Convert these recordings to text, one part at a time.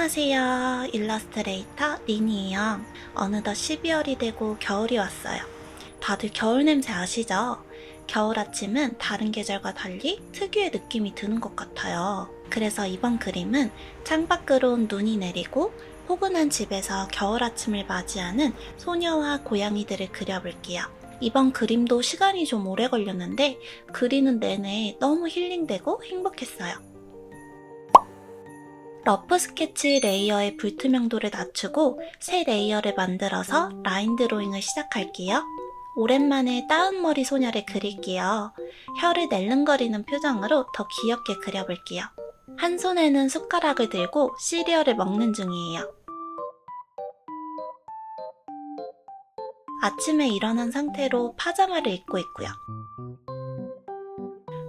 안녕하세요. 일러스트레이터 리니에요. 어느덧 12월이 되고 겨울이 왔어요. 다들 겨울 냄새 아시죠? 겨울 아침은 다른 계절과 달리 특유의 느낌이 드는 것 같아요. 그래서 이번 그림은 창밖으로 눈이 내리고 포근한 집에서 겨울 아침을 맞이하는 소녀와 고양이들을 그려볼게요. 이번 그림도 시간이 좀 오래 걸렸는데 그리는 내내 너무 힐링되고 행복했어요. 러프 스케치 레이어의 불투명도를 낮추고 새 레이어를 만들어서 라인 드로잉을 시작할게요. 오랜만에 따은머리 소녀를 그릴게요. 혀를 낼름거리는 표정으로 더 귀엽게 그려볼게요. 한 손에는 숟가락을 들고 시리얼을 먹는 중이에요. 아침에 일어난 상태로 파자마를 입고 있고요.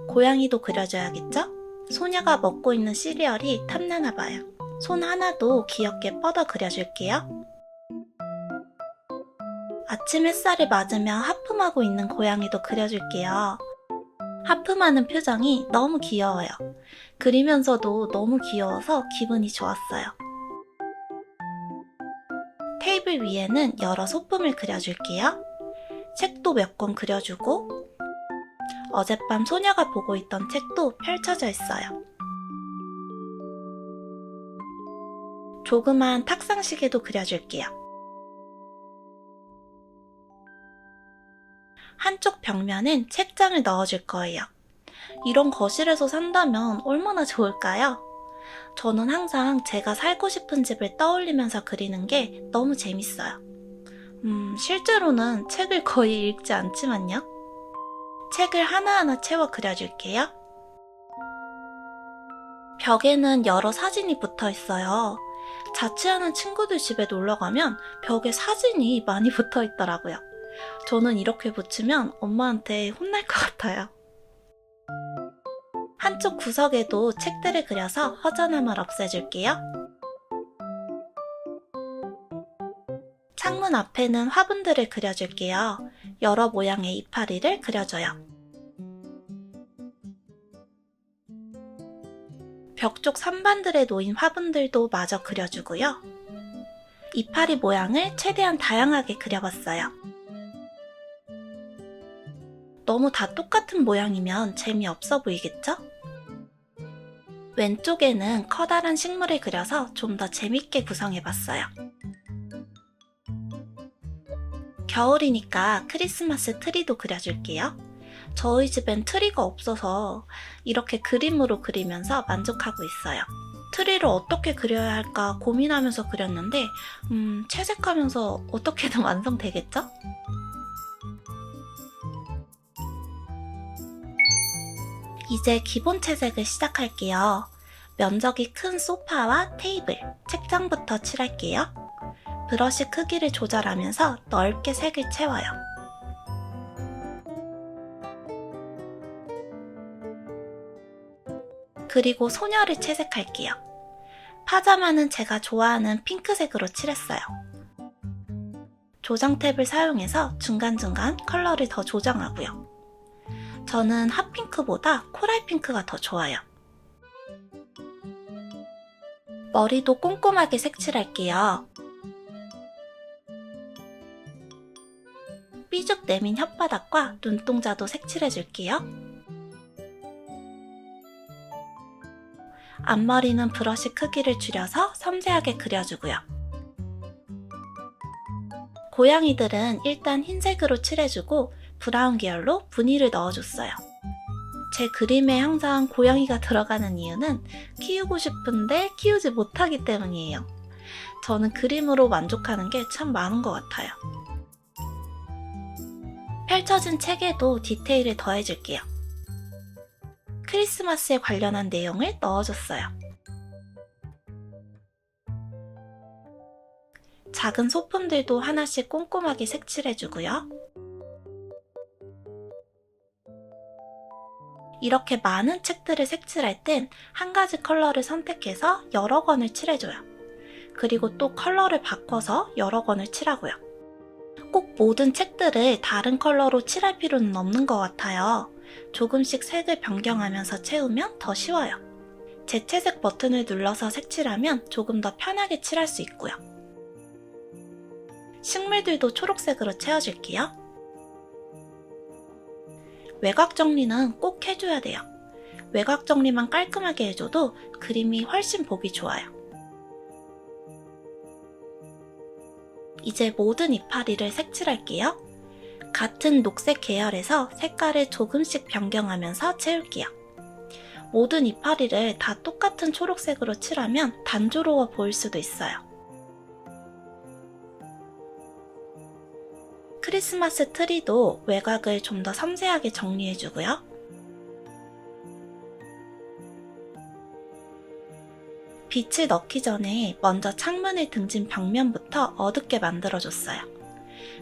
고양이도 그려줘야겠죠? 소녀가 먹고 있는 시리얼이 탐나나봐요. 손 하나도 귀엽게 뻗어 그려줄게요. 아침 햇살을 맞으며 하품하고 있는 고양이도 그려줄게요. 하품하는 표정이 너무 귀여워요. 그리면서도 너무 귀여워서 기분이 좋았어요. 테이블 위에는 여러 소품을 그려줄게요. 책도 몇 권 그려주고 어젯밤 소녀가 보고 있던 책도 펼쳐져 있어요. 조그만 탁상시계도 그려줄게요. 한쪽 벽면엔 책장을 넣어줄 거예요. 이런 거실에서 산다면 얼마나 좋을까요? 저는 항상 제가 살고 싶은 집을 떠올리면서 그리는 게 너무 재밌어요. 실제로는 책을 거의 읽지 않지만요. 책을 하나하나 채워 그려줄게요. 벽에는 여러 사진이 붙어 있어요. 자취하는 친구들 집에 놀러가면 벽에 사진이 많이 붙어 있더라고요. 저는 이렇게 붙이면 엄마한테 혼날 것 같아요. 한쪽 구석에도 책들을 그려서 허전함을 없애줄게요. 창문 앞에는 화분들을 그려줄게요. 여러 모양의 이파리를 그려줘요. 벽 쪽 선반들에 놓인 화분들도 마저 그려주고요. 이파리 모양을 최대한 다양하게 그려봤어요. 너무 다 똑같은 모양이면 재미없어 보이겠죠? 왼쪽에는 커다란 식물을 그려서 좀 더 재밌게 구성해봤어요. 겨울이니까 크리스마스 트리도 그려줄게요. 저희 집엔 트리가 없어서 이렇게 그림으로 그리면서 만족하고 있어요. 트리를 어떻게 그려야 할까 고민하면서 그렸는데 채색하면서 어떻게든 완성되겠죠? 이제 기본 채색을 시작할게요. 면적이 큰 소파와 테이블, 책장부터 칠할게요. 브러쉬 크기를 조절하면서 넓게 색을 채워요. 그리고 소녀를 채색할게요. 파자마는 제가 좋아하는 핑크색으로 칠했어요. 조정 탭을 사용해서 중간중간 컬러를 더 조정하고요. 저는 핫핑크보다 코랄핑크가 더 좋아요. 머리도 꼼꼼하게 색칠할게요. 삐죽 내민 혓바닥과 눈동자도 색칠해줄게요. 앞머리는 브러쉬 크기를 줄여서 섬세하게 그려주고요. 고양이들은 일단 흰색으로 칠해주고 브라운 계열로 무늬를 넣어줬어요. 제 그림에 항상 고양이가 들어가는 이유는 키우고 싶은데 키우지 못하기 때문이에요. 저는 그림으로 만족하는 게 참 많은 것 같아요. 펼쳐진 책에도 디테일을 더해줄게요. 크리스마스에 관련한 내용을 넣어줬어요. 작은 소품들도 하나씩 꼼꼼하게 색칠해주고요. 이렇게 많은 책들을 색칠할 땐 한 가지 컬러를 선택해서 여러 권을 칠해줘요. 그리고 또 컬러를 바꿔서 여러 권을 칠하고요. 꼭 모든 책들을 다른 컬러로 칠할 필요는 없는 것 같아요. 조금씩 색을 변경하면서 채우면 더 쉬워요. 재채색 버튼을 눌러서 색칠하면 조금 더 편하게 칠할 수 있고요. 식물들도 초록색으로 채워줄게요. 외곽 정리는 꼭 해줘야 돼요. 외곽 정리만 깔끔하게 해줘도 그림이 훨씬 보기 좋아요. 이제 모든 이파리를 색칠할게요. 같은 녹색 계열에서 색깔을 조금씩 변경하면서 채울게요. 모든 이파리를 다 똑같은 초록색으로 칠하면 단조로워 보일 수도 있어요. 크리스마스 트리도 외곽을 좀 더 섬세하게 정리해주고요. 빛을 넣기 전에 먼저 창문을 등진 벽면부터 어둡게 만들어줬어요.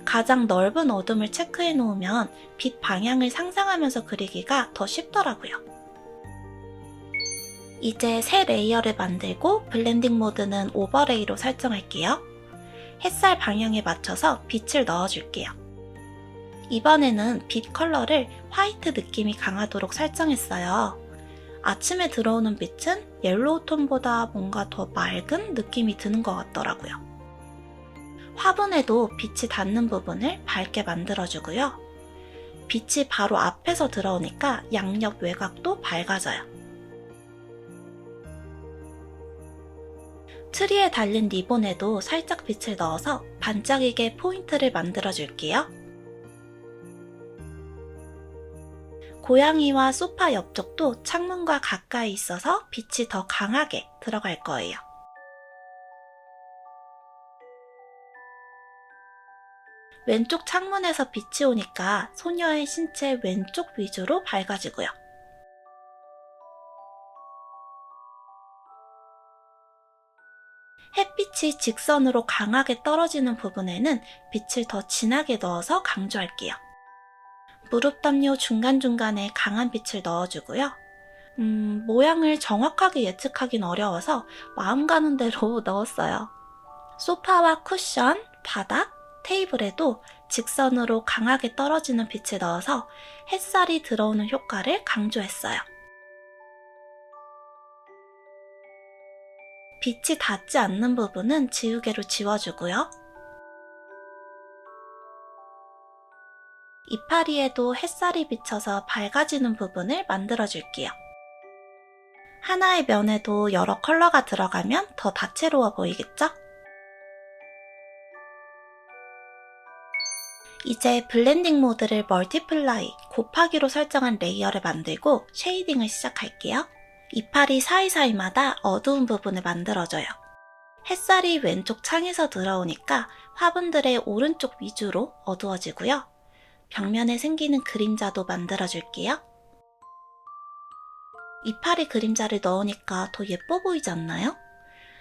가장 넓은 어둠을 체크해 놓으면 빛 방향을 상상하면서 그리기가 더 쉽더라고요. 이제 새 레이어를 만들고 블렌딩 모드는 오버레이로 설정할게요. 햇살 방향에 맞춰서 빛을 넣어줄게요. 이번에는 빛 컬러를 화이트 느낌이 강하도록 설정했어요. 아침에 들어오는 빛은 옐로우 톤보다 뭔가 더 맑은 느낌이 드는 것 같더라고요. 화분에도 빛이 닿는 부분을 밝게 만들어주고요. 빛이 바로 앞에서 들어오니까 양옆 외곽도 밝아져요. 트리에 달린 리본에도 살짝 빛을 넣어서 반짝이게 포인트를 만들어줄게요. 고양이와 소파 옆쪽도 창문과 가까이 있어서 빛이 더 강하게 들어갈 거예요. 왼쪽 창문에서 빛이 오니까 소녀의 신체 왼쪽 위주로 밝아지고요. 햇빛이 직선으로 강하게 떨어지는 부분에는 빛을 더 진하게 넣어서 강조할게요. 무릎 담요 중간중간에 강한 빛을 넣어주고요. 모양을 정확하게 예측하긴 어려워서 마음 가는 대로 넣었어요. 소파와 쿠션, 바닥, 테이블에도 직선으로 강하게 떨어지는 빛을 넣어서 햇살이 들어오는 효과를 강조했어요. 빛이 닿지 않는 부분은 지우개로 지워주고요. 이파리에도 햇살이 비쳐서 밝아지는 부분을 만들어줄게요. 하나의 면에도 여러 컬러가 들어가면 더 다채로워 보이겠죠? 이제 블렌딩 모드를 멀티플라이, 곱하기로 설정한 레이어를 만들고 쉐이딩을 시작할게요. 이파리 사이사이마다 어두운 부분을 만들어줘요. 햇살이 왼쪽 창에서 들어오니까 화분들의 오른쪽 위주로 어두워지고요. 벽면에 생기는 그림자도 만들어줄게요. 이파리 그림자를 넣으니까 더 예뻐 보이지 않나요?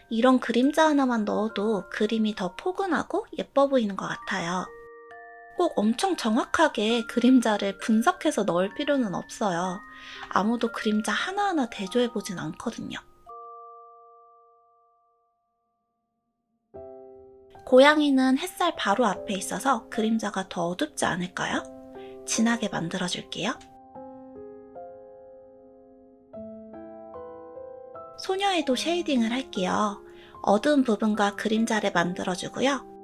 이런 그림자 하나만 넣어도 그림이 더 포근하고 예뻐 보이는 것 같아요. 꼭 엄청 정확하게 그림자를 분석해서 넣을 필요는 없어요. 아무도 그림자 하나하나 대조해보진 않거든요. 고양이는 햇살 바로 앞에 있어서 그림자가 더 어둡지 않을까요? 진하게 만들어줄게요. 소녀에도 쉐이딩을 할게요. 어두운 부분과 그림자를 만들어주고요.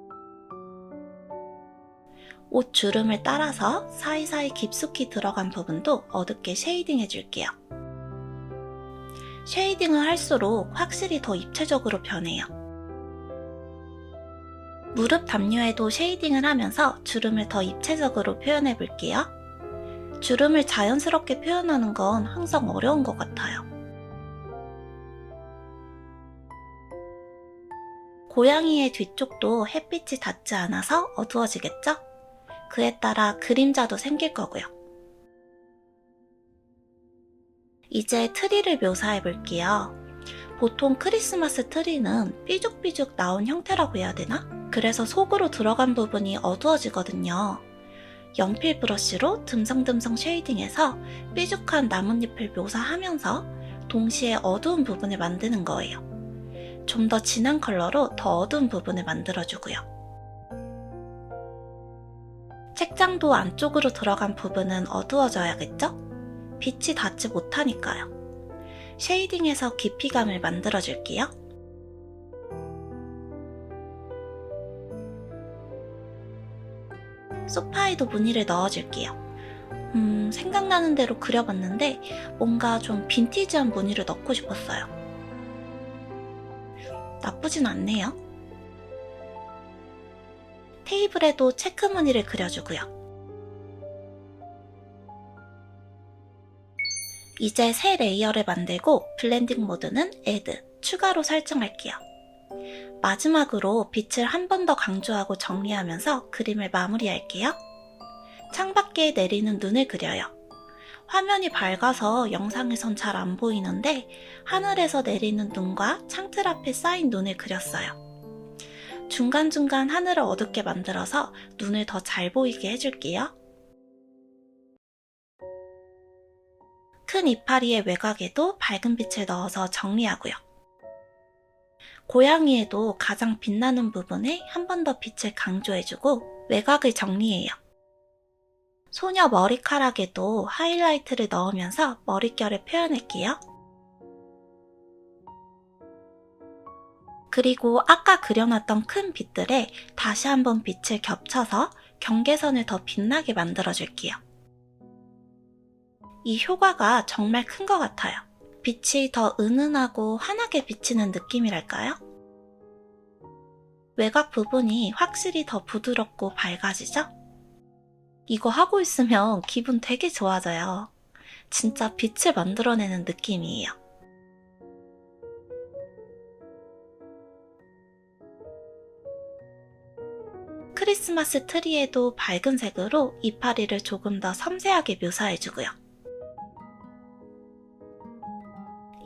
옷 주름을 따라서 사이사이 깊숙이 들어간 부분도 어둡게 쉐이딩 해줄게요. 쉐이딩을 할수록 확실히 더 입체적으로 변해요. 무릎 담요에도 쉐이딩을 하면서 주름을 더 입체적으로 표현해 볼게요. 주름을 자연스럽게 표현하는 건 항상 어려운 것 같아요. 고양이의 뒤쪽도 햇빛이 닿지 않아서 어두워지겠죠? 그에 따라 그림자도 생길 거고요. 이제 트리를 묘사해 볼게요. 보통 크리스마스 트리는 삐죽삐죽 나온 형태라고 해야 되나? 그래서 속으로 들어간 부분이 어두워지거든요. 연필 브러쉬로 듬성듬성 쉐이딩해서 삐죽한 나뭇잎을 묘사하면서 동시에 어두운 부분을 만드는 거예요. 좀 더 진한 컬러로 더 어두운 부분을 만들어주고요. 책장도 안쪽으로 들어간 부분은 어두워져야겠죠? 빛이 닿지 못하니까요. 쉐이딩해서 깊이감을 만들어줄게요. 소파에도 무늬를 넣어줄게요. 생각나는 대로 그려봤는데 뭔가 좀 빈티지한 무늬를 넣고 싶었어요. 나쁘진 않네요. 테이블에도 체크 무늬를 그려주고요. 이제 새 레이어를 만들고 블렌딩 모드는 Add, 추가로 설정할게요. 마지막으로 빛을 한 번 더 강조하고 정리하면서 그림을 마무리할게요. 창밖에 내리는 눈을 그려요. 화면이 밝아서 영상에선 잘 안 보이는데 하늘에서 내리는 눈과 창틀 앞에 쌓인 눈을 그렸어요. 중간중간 하늘을 어둡게 만들어서 눈을 더 잘 보이게 해줄게요. 큰 이파리의 외곽에도 밝은 빛을 넣어서 정리하고요. 고양이에도 가장 빛나는 부분에 한 번 더 빛을 강조해주고 외곽을 정리해요. 소녀 머리카락에도 하이라이트를 넣으면서 머릿결을 표현할게요. 그리고 아까 그려놨던 큰 빛들에 다시 한번 빛을 겹쳐서 경계선을 더 빛나게 만들어줄게요. 이 효과가 정말 큰 것 같아요. 빛이 더 은은하고 환하게 비치는 느낌이랄까요? 외곽 부분이 확실히 더 부드럽고 밝아지죠? 이거 하고 있으면 기분 되게 좋아져요. 진짜 빛을 만들어내는 느낌이에요. 크리스마스 트리에도 밝은 색으로 이파리를 조금 더 섬세하게 묘사해주고요.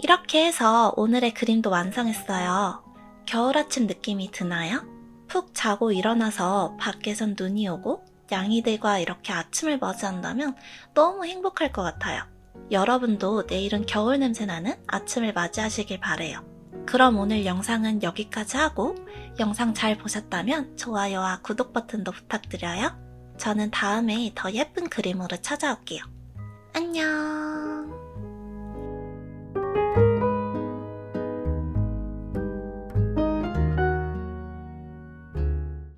이렇게 해서 오늘의 그림도 완성했어요. 겨울 아침 느낌이 드나요? 푹 자고 일어나서 밖에선 눈이 오고 양이들과 이렇게 아침을 맞이한다면 너무 행복할 것 같아요. 여러분도 내일은 겨울 냄새나는 아침을 맞이하시길 바래요. 그럼 오늘 영상은 여기까지 하고 영상 잘 보셨다면 좋아요와 구독 버튼도 부탁드려요. 저는 다음에 더 예쁜 그림으로 찾아올게요. 안녕.